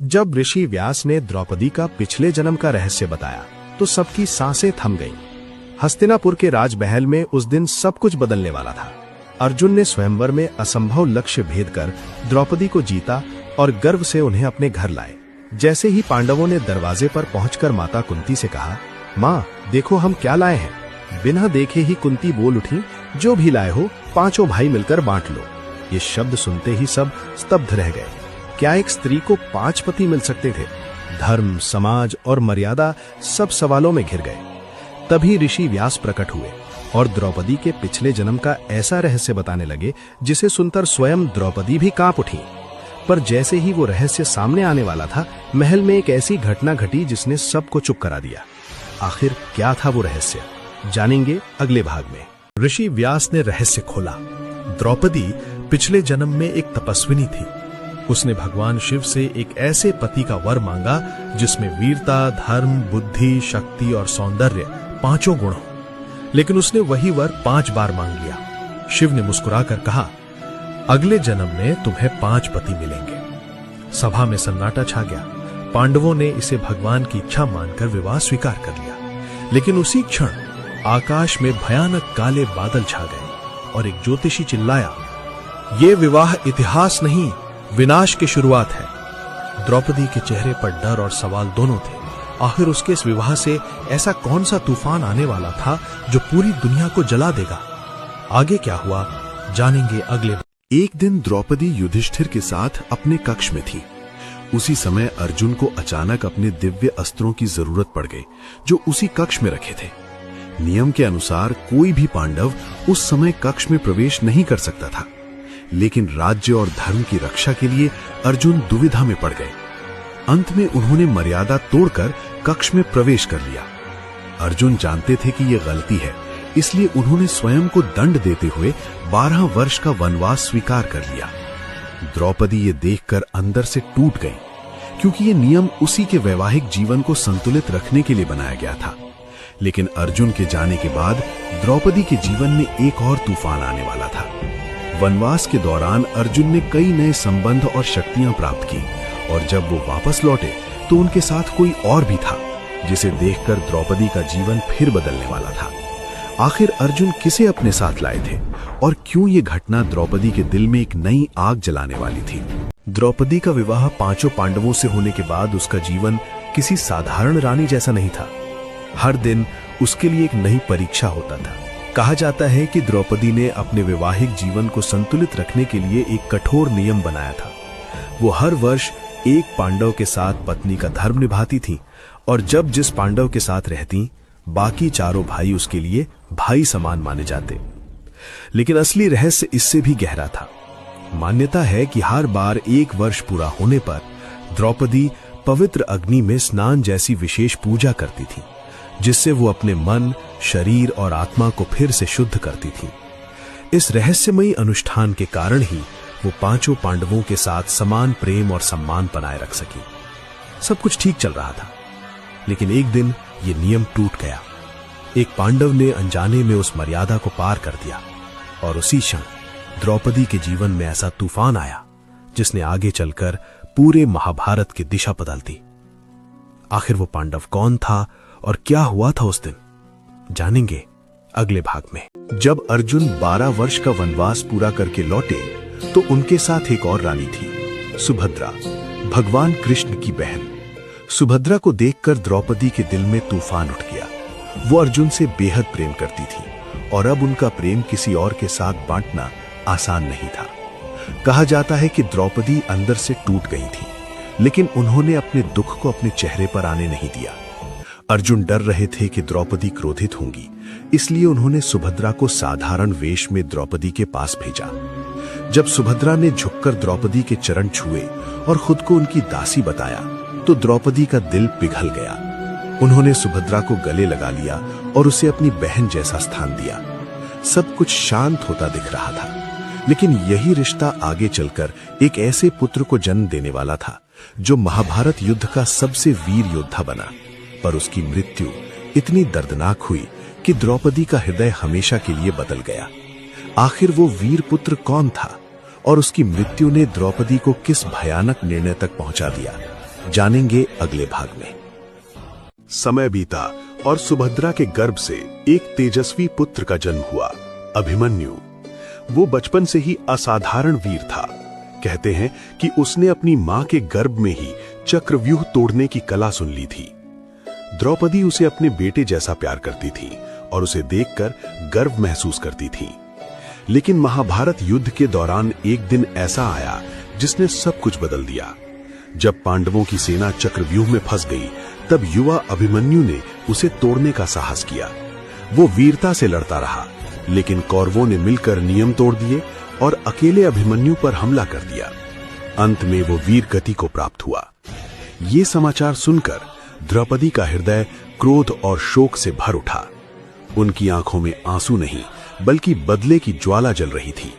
जब ऋषि व्यास ने द्रौपदी का पिछले जन्म का रहस्य बताया तो सबकी सांसें थम गईं। हस्तिनापुर के राजमहल में उस दिन सब कुछ बदलने वाला था। अर्जुन ने स्वयंवर में असंभव लक्ष्य भेद कर द्रौपदी को जीता और गर्व से उन्हें अपने घर लाए। जैसे ही पांडवों ने दरवाजे पर पहुंचकर माता कुंती से कहा, माँ देखो हम क्या लाए हैं, बिना देखे ही कुंती बोल उठी, जो भी लाए हो पांचों भाई मिलकर बांट लो। ये शब्द सुनते ही सब स्तब्ध रह गए। क्या एक स्त्री को 5 पति मिल सकते थे? धर्म, समाज और मर्यादा सब सवालों में घिर गए। तभी ऋषि व्यास प्रकट हुए और द्रौपदी के पिछले जन्म का ऐसा रहस्य बताने लगे जिसे सुनकर स्वयं द्रौपदी भी कांप उठी। पर जैसे ही वो रहस्य सामने आने वाला था, महल में एक ऐसी घटना घटी जिसने सबको चुप करा दिया। आखिर क्या था वो रहस्य, जानेंगे अगले भाग में। ऋषि व्यास ने रहस्य खोला। द्रौपदी पिछले जन्म में एक तपस्विनी थी। उसने भगवान शिव से एक ऐसे पति का वर मांगा जिसमें वीरता, धर्म, बुद्धि, शक्ति और सौंदर्य 5 गुण हो। लेकिन उसने वही वर 5 बार मांग लिया। शिव ने मुस्कुराकर कहा, अगले जन्म में तुम्हें 5 पति मिलेंगे। सभा में सन्नाटा छा गया। पांडवों ने इसे भगवान की इच्छा मानकर विवाह स्वीकार कर लिया। लेकिन उसी क्षण आकाश में भयानक काले बादल छा गए और एक ज्योतिषी चिल्लाया, ये विवाह इतिहास नहीं, विनाश की शुरुआत है। द्रौपदी के चेहरे पर डर और सवाल दोनों थे। आखिर उसके इस विवाह से ऐसा कौन सा तूफान आने वाला था जो पूरी दुनिया को जला देगा? आगे क्या हुआ, जानेंगे अगले। एक दिन द्रौपदी युधिष्ठिर के साथ अपने कक्ष में थी। उसी समय अर्जुन को अचानक अपने दिव्य अस्त्रों की जरूरत पड़ गई जो उसी कक्ष में रखे थे। नियम के अनुसार कोई भी पांडव उस समय कक्ष में प्रवेश नहीं कर सकता था, लेकिन राज्य और धर्म की रक्षा के लिए अर्जुन दुविधा में पड़ गए। अंत में उन्होंने मर्यादा तोड़कर कक्ष में प्रवेश कर लिया। अर्जुन जानते थे कि यह गलती है, इसलिए उन्होंने स्वयं को दंड देते हुए 12 वर्ष का वनवास स्वीकार कर लिया। द्रौपदी ये देखकर अंदर से टूट गई, क्योंकि ये नियम उसी के वैवाहिक जीवन को संतुलित रखने के लिए बनाया गया था। लेकिन अर्जुन के जाने के बाद द्रौपदी के जीवन में एक और तूफान आने वाला था। वनवास के दौरान अर्जुन ने कई नए संबंध और शक्तियां प्राप्त की, और जब वो वापस लौटे तो उनके साथ कोई और भी था, जिसे देखकर द्रौपदी का जीवन फिर बदलने वाला था। आखिर अर्जुन किसे अपने साथ लाए थे और क्यों ये घटना द्रौपदी के दिल में एक नई आग जलाने वाली थी? द्रौपदी का विवाह 5 पांडवों से होने के बाद उसका जीवन किसी साधारण रानी जैसा नहीं था। हर दिन उसके लिए एक नई परीक्षा होता था। कहा जाता है कि द्रौपदी ने अपने वैवाहिक जीवन को संतुलित रखने के लिए एक कठोर नियम बनाया था। वो हर वर्ष एक पांडव के साथ पत्नी का धर्म निभाती थी, और जब जिस पांडव के साथ रहती, बाकी चारों भाई उसके लिए भाई समान माने जाते। लेकिन असली रहस्य इससे भी गहरा था। मान्यता है कि हर बार 1 वर्ष पूरा होने पर द्रौपदी पवित्र अग्नि में स्नान जैसी विशेष पूजा करती थी, जिससे वो अपने मन, शरीर और आत्मा को फिर से शुद्ध करती थी। इस रहस्यमयी अनुष्ठान के कारण ही वो 5 पांडवों के साथ समान प्रेम और सम्मान बनाए रख सकी। सब कुछ ठीक चल रहा था, लेकिन एक दिन ये नियम टूट गया। एक पांडव ने अनजाने में उस मर्यादा को पार कर दिया, और उसी क्षण द्रौपदी के जीवन में ऐसा तूफान आया जिसने आगे चलकर पूरे महाभारत की दिशा बदल दी। आखिर वो पांडव कौन था और क्या हुआ था उस दिन, जानेंगे अगले भाग में। जब अर्जुन 12 वर्ष का वनवास पूरा करके लौटे तो उनके साथ एक और रानी थी, सुभद्रा, भगवान कृष्ण की बहन। सुभद्रा को देखकर द्रौपदी के दिल में तूफान उठ गया। वो अर्जुन से बेहद प्रेम करती थी, और अब उनका प्रेम किसी और के साथ बांटना आसान नहीं था। कहा जाता है कि द्रौपदी अंदर से टूट गई थी, लेकिन उन्होंने अपने दुख को अपने चेहरे पर आने नहीं दिया। अर्जुन डर रहे थे कि द्रौपदी क्रोधित होंगी, इसलिए उन्होंने सुभद्रा को साधारण वेश में द्रौपदी के पास भेजा। जब सुभद्रा ने झुककर द्रौपदी के चरण छुए और खुद को उनकी दासी बताया, तो द्रौपदी का दिल पिघल गया। उन्होंने सुभद्रा को गले लगा लिया और उसे अपनी बहन जैसा स्थान दिया। सब कुछ शांत होता दिख रहा था, लेकिन यही रिश्ता आगे चलकर एक ऐसे पुत्र को जन्म देने वाला था जो महाभारत युद्ध का सबसे वीर योद्धा बना। पर उसकी मृत्यु इतनी दर्दनाक हुई कि द्रौपदी का हृदय हमेशा के लिए बदल गया। आखिर वो वीर पुत्र कौन था और उसकी मृत्यु ने द्रौपदी को किस भयानक निर्णय तक पहुंचा दिया, जानेंगे अगले भाग में। समय बीता और सुभद्रा के गर्भ से एक तेजस्वी पुत्र का जन्म हुआ, अभिमन्यु। वो बचपन से ही असाधारण वीर था। कहते हैं कि उसने अपनी मां के गर्भ में ही चक्रव्यूह तोड़ने की कला सुन ली थी। द्रौपदी उसे अपने बेटे जैसा प्यार करती थी और उसे देखकर गर्व महसूस करती थी। लेकिन महाभारत युद्ध के दौरान एक दिन ऐसा आया जिसने सब कुछ बदल दिया। जब पांडवों की सेना चक्रव्यूह में फंस गई, तब युवा अभिमन्यु ने उसे तोड़ने का साहस किया। वो वीरता से लड़ता रहा, लेकिन कौरवों ने मिलकर नियम तोड़ दिए और अकेले अभिमन्यु पर हमला कर दिया। अंत में वो वीर गति को प्राप्त हुआ। ये समाचार सुनकर द्रौपदी का हृदय क्रोध और शोक से भर उठा। उनकी आंखों में आंसू नहीं, बल्कि बदले की ज्वाला जल रही थी।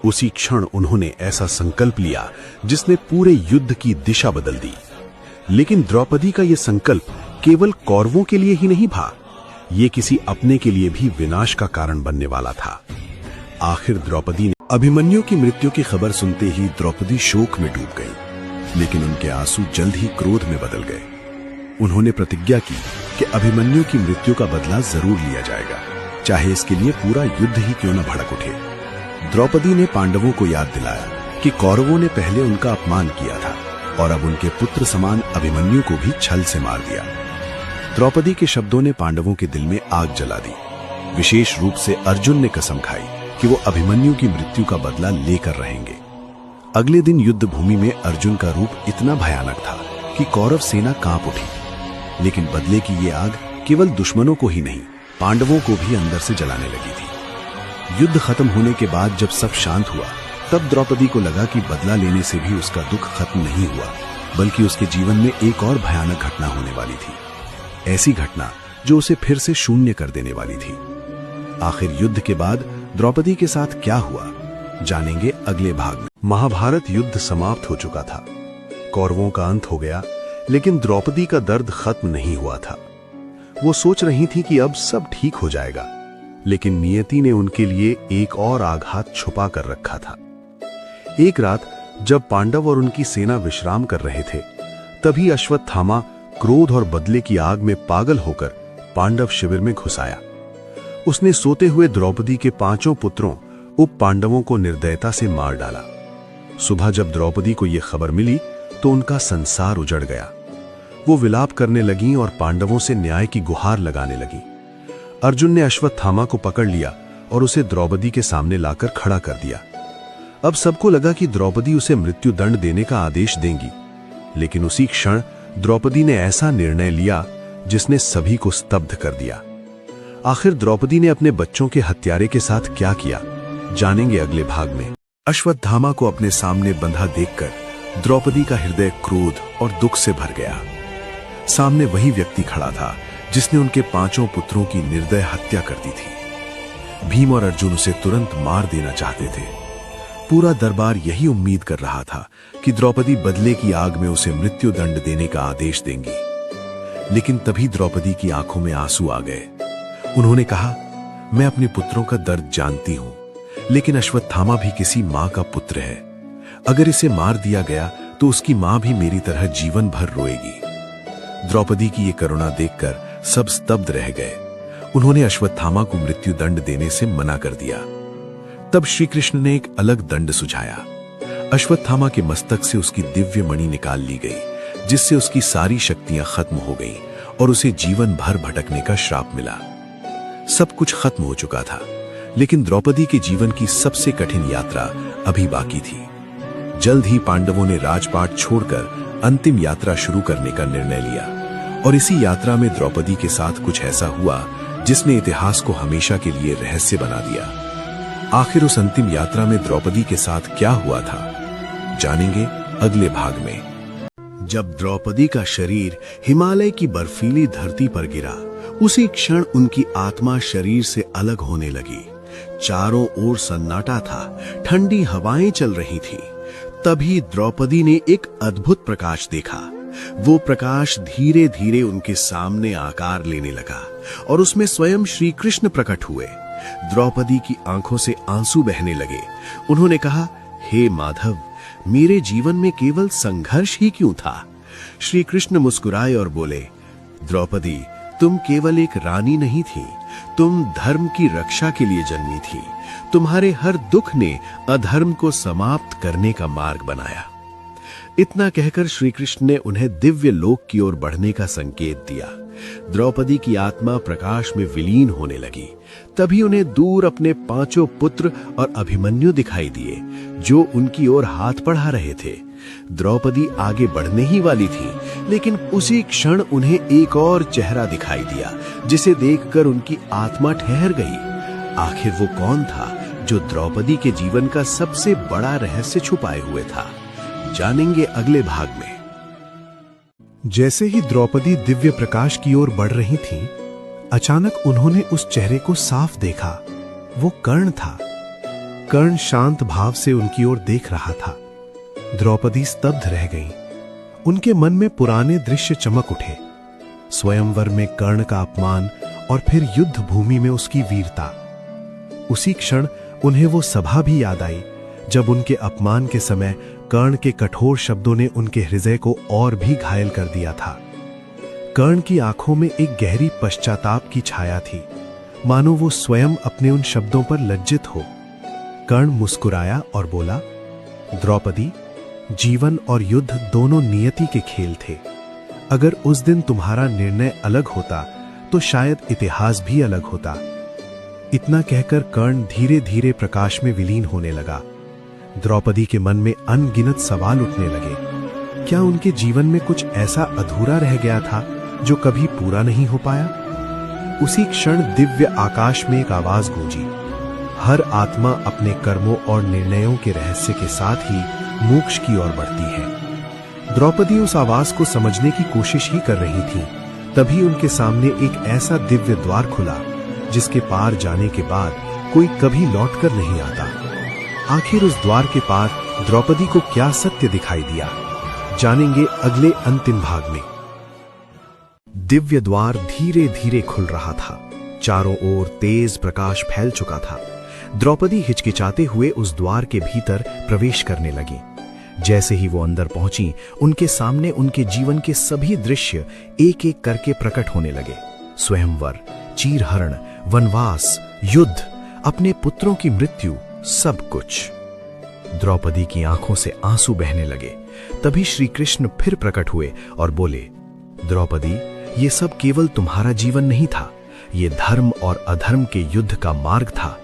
उसी क्षण उन्होंने ऐसा संकल्प लिया जिसने पूरे युद्ध की दिशा बदल दी। लेकिन द्रौपदी का यह संकल्प केवल कौरवों के लिए ही नहीं था, ये किसी अपने के लिए भी विनाश का कारण बनने वाला था। आखिर द्रौपदी ने अभिमन्यु की मृत्यु की खबर सुनते ही द्रौपदी शोक में डूब गई, लेकिन उनके आंसू जल्द ही क्रोध में बदल गए। उन्होंने प्रतिज्ञा की कि अभिमन्यु की मृत्यु का बदला जरूर लिया जाएगा, चाहे इसके लिए पूरा युद्ध ही क्यों न भड़क उठे। द्रौपदी ने पांडवों को याद दिलाया कि कौरवों ने पहले उनका अपमान किया था और अब उनके पुत्र समान अभिमन्यु को भी छल से मार दिया। द्रौपदी के शब्दों ने पांडवों के दिल में आग जला दी। विशेष रूप से अर्जुन ने कसम खाई कि वो अभिमन्यु की मृत्यु का बदला लेकर रहेंगे। अगले दिन युद्ध भूमि में अर्जुन का रूप इतना भयानक था कि कौरव सेना कांप उठी। लेकिन बदले की ये आग केवल दुश्मनों को ही नहीं, पांडवों को भी अंदर से जलाने लगी थी। युद्ध खत्म होने के बाद जब सब शांत हुआ, तब द्रौपदी को लगा कि बदला लेने से भी उसका दुख खत्म नहीं हुआ, बल्कि उसके जीवन में एक और भयानक घटना होने वाली थी। ऐसी घटना जो उसे फिर से शून्य कर देने वाली थी। आखिर युद्ध के बाद द्रौपदी के साथ क्या हुआ, जानेंगे अगले भाग में। महाभारत युद्ध समाप्त हो चुका था, कौरवों का अंत हो गया, लेकिन द्रौपदी का दर्द खत्म नहीं हुआ था। वो सोच रही थी कि अब सब ठीक हो जाएगा, लेकिन नियति ने उनके लिए एक और आघात छुपा कर रखा था। एक रात जब पांडव और उनकी सेना विश्राम कर रहे थे, तभी अश्वत्थामा क्रोध और बदले की आग में पागल होकर पांडव शिविर में घुस आया। उसने सोते हुए द्रौपदी के 5 पुत्रों उप पांडवों को निर्दयता से मार डाला। सुबह जब द्रौपदी को यह खबर मिली तो उनका संसार उजड़ गया। वो विलाप करने लगी और पांडवों से न्याय की गुहार लगाने लगी। अर्जुन ने अश्वत्थामा को पकड़ लिया और उसे द्रौपदी के सामने लाकर खड़ा कर दिया। अब सबको लगा कि द्रौपदी उसे मृत्यु दंड देने का आदेश देंगी, लेकिन उसी क्षण द्रौपदी ने ऐसा निर्णय लिया जिसने सभी को स्तब्ध कर दिया। आखिर द्रौपदी ने अपने बच्चों के हत्यारे के साथ क्या किया, जानेंगे अगले भाग में। अश्वत्थामा को अपने सामने बंधा देखकर द्रौपदी का हृदय क्रोध और दुख से भर गया। सामने वही व्यक्ति खड़ा था जिसने उनके 5 पुत्रों की निर्दय हत्या कर दी थी। भीम और अर्जुन उसे तुरंत मार देना चाहते थे। पूरा दरबार यही उम्मीद कर रहा था कि द्रौपदी बदले की आग में उसे मृत्यु दंड देने का आदेश देंगी। लेकिन तभी द्रौपदी की आंखों में आंसू आ गए। उन्होंने कहा, मैं अपने पुत्रों का दर्द जानती हूं, लेकिन अश्वत्थामा भी किसी मां का पुत्र है। अगर इसे मार दिया गया तो उसकी मां भी मेरी तरह जीवन भर रोएगी। द्रौपदी की ये करुणा देखकर सब स्तब्ध रह गए। उन्होंने अश्वत्थामा को मृत्यु दंड देने से मना कर दिया। तब श्री कृष्ण ने एक अलग दंड सुझाया। अश्वत्थामा के मस्तक से उसकी दिव्य मणि निकाल ली गई, जिससे उसकी सारी शक्तियां खत्म हो गईं और उसे जीवन भर भटकने का श्राप मिला। सब कुछ खत्म हो चुका था, लेकिन द्रौपदी के जीवन की सबसे कठिन यात्रा अभी बाकी थी। जल्द ही पांडवों ने राजपाट छोड़कर अंतिम यात्रा शुरू करने का निर्णय लिया, और इसी यात्रा में द्रौपदी के साथ कुछ ऐसा हुआ जिसने इतिहास को हमेशा के लिए रहस्य बना दिया। आखिर उस अंतिम यात्रा में द्रौपदी के साथ क्या हुआ था, जानेंगे अगले भाग में। जब द्रौपदी का शरीर हिमालय की बर्फीली धरती पर गिरा, उसी क्षण उनकी आत्मा शरीर से अलग होने लगी। चारों ओर सन्नाटा था, ठंडी हवाएं चल रही थी। तभी द्रौपदी ने एक अद्भुत प्रकाश देखा। वो प्रकाश धीरे धीरे उनके सामने आकार लेने लगा और उसमें स्वयं श्री कृष्ण प्रकट हुए। द्रौपदी की आंखों से आंसू बहने लगे। उन्होंने कहा, हे माधव, मेरे जीवन में केवल संघर्ष ही क्यों था? श्री कृष्ण मुस्कुराए और बोले, द्रौपदी, तुम केवल एक रानी नहीं थी, तुम धर्म की रक्षा के लिए जन्मी थी। तुम्हारे हर दुख ने अधर्म को समाप्त करने का मार्ग बनाया। इतना कहकर श्री कृष्ण ने उन्हें दिव्य लोक की ओर बढ़ने का संकेत दिया। द्रौपदी की आत्मा प्रकाश में विलीन होने लगी। तभी उन्हें दूर अपने 5 पुत्र और अभिमन्यु दिखाई दिए, जो उनकी ओर हाथ बढ़ा रहे थे। द्रौपदी आगे बढ़ने ही वाली थी, लेकिन उसी क्षण उन्हें एक और चेहरा दिखाई दिया, जिसे देखकर उनकी आत्मा ठहर गई। आखिर वो कौन था जो द्रौपदी के जीवन का सबसे बड़ा रहस्य छुपाए हुए था? जानेंगे अगले भाग में। जैसे ही द्रौपदी दिव्य प्रकाश की ओर बढ़ रही थी, अचानक उन्होंने उस चेहरे को साफ देखा। वो कर्ण था। कर्ण शांत भाव से उनकी ओर देख रहा था। द्रौपदी स्तब्ध रह गई। उनके मन में पुराने दृश्य चमक उठे। स्वयंवर में कर्ण का अपमान और फिर युद्ध भूमि में उसकी वीरता। उसी क्षण उन्हें वो सभा भी याद आई, जब उनके अपमान के समय कर्ण के कठोर शब्दों ने उनके हृदय को और भी घायल कर दिया था। कर्ण की आंखों में एक गहरी पश्चाताप की छाया थी, मानो वो स्वयं अपने उन शब्दों पर लज्जित हो। कर्ण मुस्कुराया और बोला, द्रौपदी, जीवन और युद्ध दोनों नियति के खेल थे। अगर उस दिन तुम्हारा निर्णय अलग होता तो शायद इतिहास भी अलग होता। इतना कहकर कर्ण धीरे धीरे प्रकाश में विलीन होने लगा। द्रौपदी के मन में अनगिनत सवाल उठने लगे। क्या उनके जीवन में कुछ ऐसा अधूरा रह गया था जो कभी पूरा नहीं हो पाया? उसी क्षण दिव्य आकाश में एक आवाज गूंजी। हर आत्मा अपने कर्मों और निर्णयों के रहस्य के साथ ही मोक्ष की ओर बढ़ती है। द्रौपदी उस आवाज को समझने की कोशिश ही कर रही थी। तभी उनके सामने एक ऐसा दिव्य द्वार खुला, जिसके पार जाने के बाद कोई कभी लौटकर नहीं आता। आखिर उस द्वार के पार द्रौपदी को क्या सत्य दिखाई दिया? जानेंगे अगले अंतिम भाग में। दिव्य द्वार धीरे धीरे खुल रहा था। चारों ओर तेज प्रकाश फैल चुका था। द्रौपदी हिचकिचाते हुए उस द्वार के भीतर प्रवेश करने लगी। जैसे ही वो अंदर पहुंची, उनके सामने उनके जीवन के सभी दृश्य एक एक करके प्रकट होने लगे। स्वयंवर, चीरहरण, वनवास, युद्ध, अपने पुत्रों की मृत्यु, सब कुछ। द्रौपदी की आंखों से आंसू बहने लगे। तभी श्री कृष्ण फिर प्रकट हुए और बोले, द्रौपदी, ये सब केवल तुम्हारा जीवन नहीं था, ये धर्म और अधर्म के युद्ध का मार्ग था।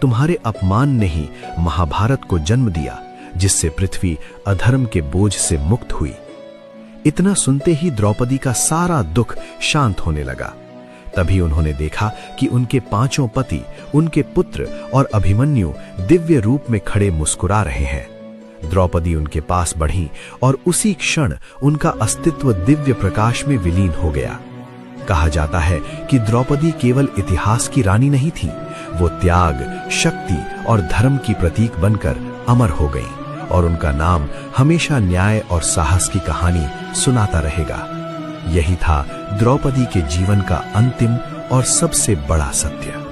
तुम्हारे अपमान ने ही महाभारत को जन्म दिया, जिससे पृथ्वी अधर्म के बोझ से मुक्त हुई। इतना सुनते ही द्रौपदी का सारा दुख शांत होने लगा। तभी उन्होंने देखा कि उनके 5 पति, उनके पुत्र और अभिमन्यु दिव्य रूप में खड़े मुस्कुरा रहे हैं। द्रौपदी उनके पास बढ़ी और उसी क्षण उनका अस्तित्व दिव्य प्रकाश में विलीन हो गया। कहा जाता है कि द्रौपदी केवल इतिहास की रानी नहीं थी, वो त्याग, शक्ति और धर्म की प्रतीक बनकर अमर हो गई, और उनका नाम हमेशा न्याय और साहस की कहानी सुनाता रहेगा। यही था द्रौपदी के जीवन का अंतिम और सबसे बड़ा सत्य।